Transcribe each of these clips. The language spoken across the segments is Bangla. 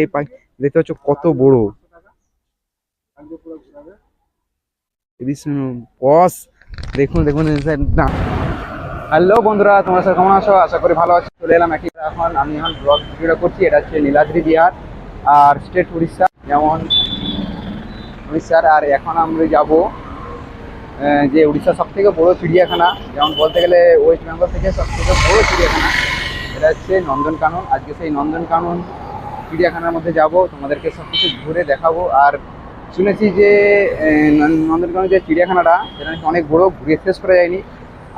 এই পাখি দেখতে পাচ্ছ কত বড়। বস দেখুন দেখুন না। হ্যালো বন্ধুরা, তোমরা সব কেমন আছো? আশা করি ভালো আছো। চলে এলাম আমি এখন ব্লগ ভিডিওটা করছি। এটা হচ্ছে নীলাদ্রি বিহার আর স্টেট উড়িষ্যা, যেমন উড়িষ্যার। আর এখন আমরা যাব যে উড়িষ্যার সব থেকে বড় চিড়িয়াখানা, যেমন বলতে গেলে ওয়েস্ট বেঙ্গল থেকে সব থেকে বড় চিড়িয়াখানা এটা হচ্ছে নন্দনকানন। আজকে সেই নন্দনকানন চিড়িয়াখানার মধ্যে যাব, তোমাদেরকে সব কিছু ঘুরে দেখাবো। আর শুনেছি যে নন্দনকানন যে চিড়িয়াখানাটা সেটা নাকি অনেক বড়, ঘুরে শেষ করা যায়নি।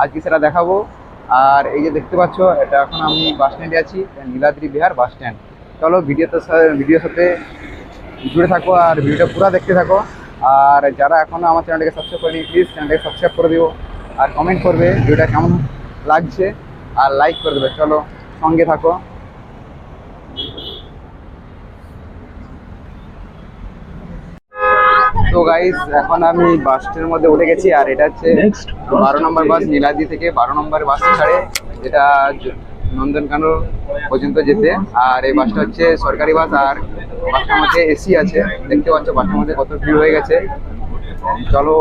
আজকে সেটা দেখাবো। আর এই যে দেখতে পাচ্ছ, এটা এখন আমি বাস স্ট্যান্ডে আছি, নীলাদ্রি বিহার বাস স্ট্যান্ড। চলো ভিডিওর সাথে জুড়ে থাকো আর ভিডিওটা পুরো দেখতে থাকো। আর যারা এখনও আমার চ্যানেলটাকে সাবস্ক্রাইব করেনি, প্লিজ চ্যানেলটাকে সাবস্ক্রাইব করে দিও আর কমেন্ট করবে ভিডিওটা কেমন লাগছে আর লাইক করে দেবে। চলো সঙ্গে থাকো। তো গাইস, এখন আমি বাস স্ট্যান্ডের মধ্যে উঠে গেছি। আর এটা হচ্ছে 12 নম্বর বাস, নীলাদ্রি থেকে 12 নম্বর বাস ছাড়ে, যেটা নন্দনকানন পর্যন্ত যেতে। আর এই বাসটা হচ্ছে সরকারি বাস, আর বাসটার মধ্যে এসি আছে। দেখতে পাচ্ছ বাসটার মধ্যে কত ভিড় হয়ে গেছে। চলো,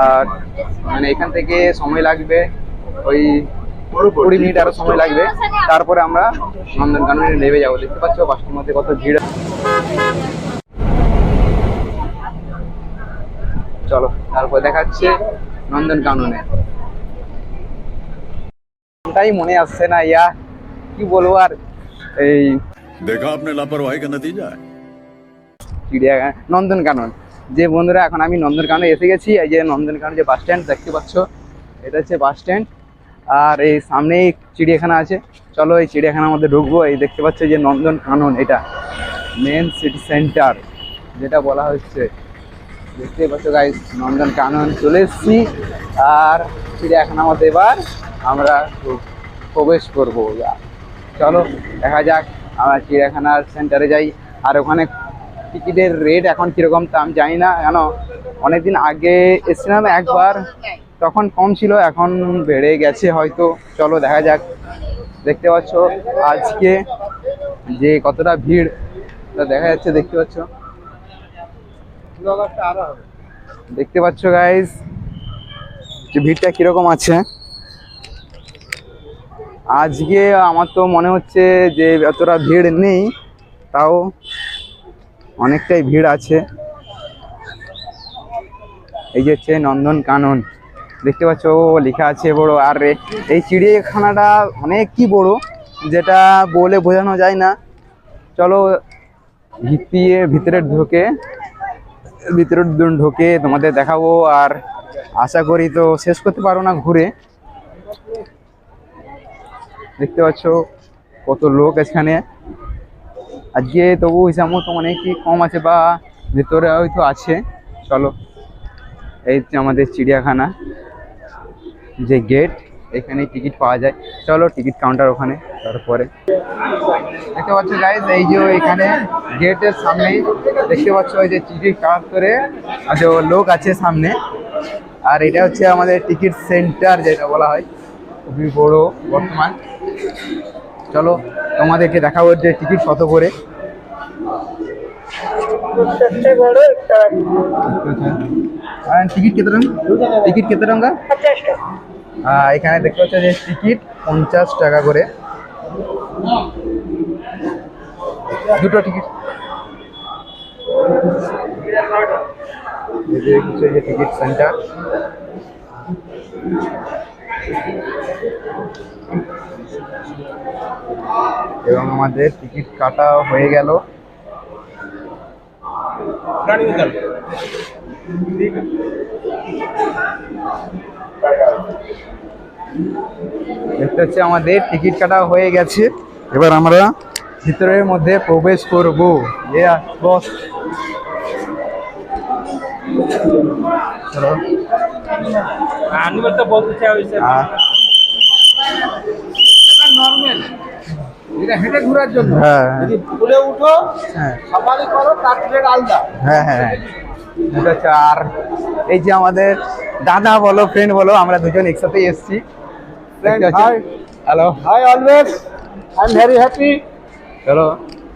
আর মানে এখান থেকে সময় লাগবে ওই 20 মিনিট আরো সময় লাগবে, তারপরে আমরা নন্দনকাননে নেমে যাবো। দেখতে পাচ্ছ বাসটার মধ্যে কত ভিড়। চলো তারপর দেখাচ্ছে নন্দনকাননে। তাই মনে আসছে না ইয়া, কি বলবো আর। এই देखा आपने लापरवाही का नतीजा है। চিড়িয়াখানা নন্দনকানন যে বন্ধুরা, এখন আমি নন্দনকাননে এসে গেছি। এই যে নন্দনকানন যে বাস স্ট্যান্ড দেখতে পাচ্ছ, এটা হচ্ছে বাস স্ট্যান্ড। আর এই সামনেই চিড়িয়াখানা আছে। চলো এই চিড়িয়াখানার মধ্যে ঢুকবো। এই দেখতে পাচ্ছ যে নন্দনকানন, এটা মেন সিটি সেন্টার যেটা বলা হচ্ছে। দেখতে পাচ্ছ গাইস, নন্দনকানন চলে এসেছি। আর চিড়িয়াখানার মধ্যে এবার আমরা প্রবেশ করবো। চলো দেখা যাক, আমরা চিড়িয়াখানার সেন্টারে যাই। আর ওখানে টিকিটের রেট এখন কীরকম তা আমি জানি না, কেন অনেকদিন আগে এসেছিলাম একবার, তখন কম ছিল, এখন বেড়ে গেছে হয়তো। চলো দেখা যাক। দেখতে পাচ্ছ আজকে যে কতটা ভিড় তা দেখা যাচ্ছে। দেখতে পাচ্ছ গাইস যে ভিড়টা কিরকম আছে। আজকে আমার তো মনে হচ্ছে যে এতটা ভিড় নেই, তাও অনেকটাই ভিড় আছে। এই যে হচ্ছে নন্দনকানন, দেখতে পাচ্ছ লেখা আছে বড়। আর এই চিড়িয়াখানাটা অনেক কি বড়, যেটা বলে বোঝানো যায় না। চলো ভিতরে ঢোকে তোমাদের দেখাবো। আর আশা করি তো শেষ করতে পারো না ঘুরে। দেখতে পাচ্ছ কত লোক এখানে আজকে, তবু হিসাব মতো অনেক কি কম আছে, বা ভেতরে হয়তো আছে। চলো, এই যে আমাদের চিড়িয়াখানা যে গেট, এখানে টিকিট পাওয়া যায়। চলো টিকিট কাউন্টার ওখানে। তারপরে দেখতে পাচ্ছ গাইজ, এই যে এখানে গেটের সামনে দেখতে পাচ্ছ ওই যে টিকিট কাউন্টারে যে লোক আছে সামনে। আর এটা হচ্ছে আমাদের টিকিট সেন্টার যেটা বলা হয়, খুবই বড় বর্তমান। চলো তোমাদেরকে দেখাবো যে টিকিট কত করে। টিকিট কেতে টাকা? এখানে দেখতে পাচ্ছ যে টিকিট 50 টাকা করে, দুটো টিকিট। টিকিট সেন্টার, এবং আমাদের টিকিট কাটা হয়ে গেল। দেখতে হচ্ছে আমাদের টিকিট কাটা হয়ে গেছে। এবার আমরা ভিতরের মধ্যে প্রবেশ করবো। বস হেঁটে ঘোরার জন্য, যদি ভুলে উঠো সবারই করো, তার প্লেট আলাদা। হ্যাঁ হ্যাঁ, এটা হচ্ছে। আর এই যে আমাদের দাদা বলো, ফ্রেন্ড বলো, আমরা দুজন একসাথেই এসেছি। Hello, hi always, I am very happy. চলো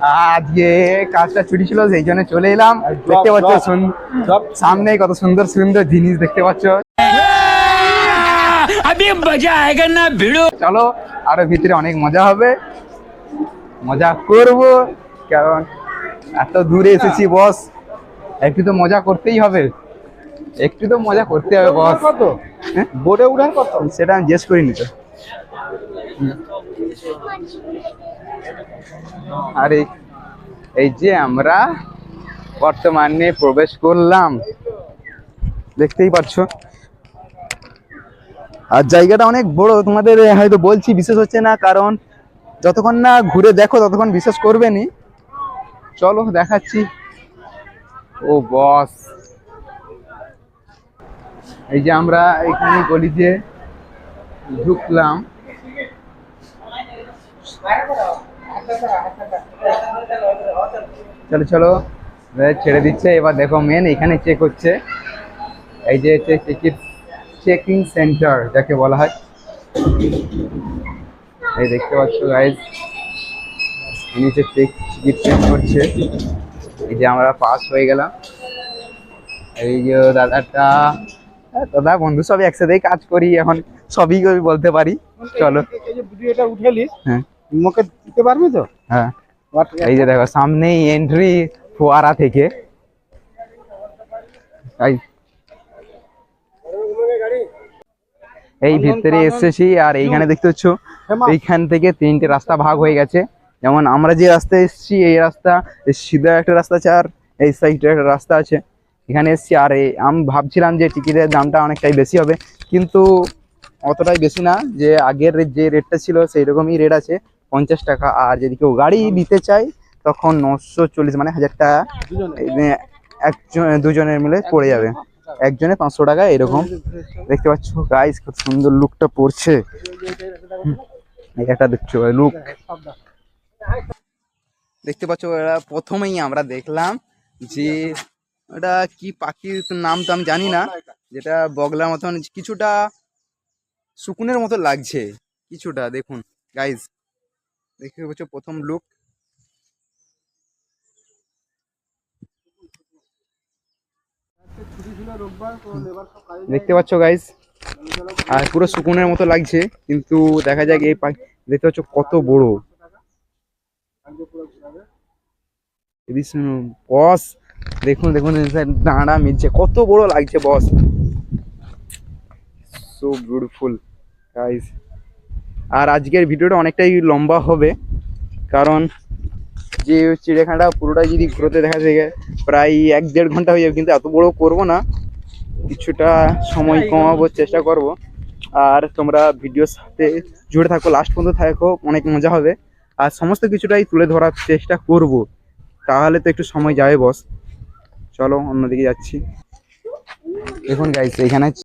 আজকে কাজটা ছুটি ছিল, সেই জন্য চলে এলাম। দেখতে পাচ্ছ সামনে কত সুন্দর সুন্দর জিনিস দেখতে পাচ্ছ। চলো আরো ভিতরে অনেক মজা হবে, মজা করব, কারণ এত দূরে এসেছি বস, একটু তো মজা করতেই হবে, একটু তো মজা করতে হবে বস। কত বোর্ডে উঠার কত? সেটা আমি জিজ্ঞেস করিনি তো। আর এই যে আমরা বর্তমানে প্রবেশ করলাম, দেখতেই পাচ্ছ। আর জায়গাটা অনেক বড়, তোমাদের হয়তো বলছি বিশেষ হচ্ছে না, কারণ যতক্ষণ না ঘুরে দেখো ততক্ষণ বিশ্বাস করবে নি। চলো দেখাচ্ছি। ও বস, এই যে আমরা এখানে গলিতে ঢুকলাম। চলো চলো ছেড়ে দিচ্ছে, এবার দেখো মেন এখানে চেক হচ্ছে। এই যে টিকিট চেকিং সেন্টার যাকে বলা হয়, এই দেখতে পাচ্ছ গাইজ, নিচে টিকিট চেক করছে। এই যে আমরা পাস হয়ে গেলাম। এই যে দাদাটা, দাদা বন্ধু সব একসাথেই কাজ করি, এখন সবই বলতে পারি। চলো এই যে ভিডিওটা উঠেলিস, হ্যাঁ মুখে দিতে পারবি তো? হ্যাঁ, এই যে দেখো সামনেই এন্ট্রি ফোয়ারা থেকে। এই ভিতরে এসেছি, আর এইখানে দেখতে পাচ্ছ এইখান থেকে তিনটে রাস্তা ভাগ হয়ে গেছে। যেমন আমরা যে রাস্তায় এসেছি, এই রাস্তা সিধা একটা রাস্তা আছে, আর এই সাইডে একটা রাস্তা আছে। এখানে এসেছি, আর আমি ভাবছিলাম যে টিকিটের দামটা অনেকটাই বেশি হবে, কিন্তু অতটাই বেশি না। যে আগের যে রেটটা ছিল সেই রকমই রেট আছে, 50 টাকা। আর যদি কেউ গাড়ি নিতে চায় তখন 940, মানে 1000 টাকা একজন দুজনের মিলে পড়ে যাবে, একজনে 500 টাকা এরকম। দেখতে পাচ্ছ গাইস কত সুন্দর লুকটা পড়ছে, একটা দেখছো লুক দেখতে পাচ্ছ। প্রথমেই আমরা দেখলাম যে ওটা কি পাখির নাম তো আমি জানি না, যেটা বগলার মতন কিছুটা শকুনের মতো লাগছে কিছুটা। দেখুন গাইস, দেখতে পাচ্ছ প্রথম লুক। দেখতে পাচ্ছ গাইস, আর পুরো শকুনের মতো লাগছে, কিন্তু দেখা যাক এই পাখি। দেখতে পাচ্ছ কত বড় বস, দেখুন দেখুন দাঁড়া মিলছে, কত বড় লাগছে বস, সো বিউটিফুল গাইস। আর আজকের ভিডিওটা অনেকটাই লম্বা হবে, কারণ যে চিড়িয়াখানাটা পুরোটাই যদি ঘুরতে দেখা যায় প্রায় 1-1.5 ঘন্টা হয়ে যাবে, কিন্তু এত বড় করব না, কিছুটা সময় কমাবার চেষ্টা করব। আর তোমরা ভিডিওর সাথে জুড়ে থাকো, লাস্ট পর্যন্ত থাকো, অনেক মজা হবে। আর সমস্ত কিছুটাই তুলে ধরার চেষ্টা করব, তাহলে তো একটু সময় যাবে বস। চলো অন্যদিকে যাচ্ছি। দেখুন গাইস, এখানে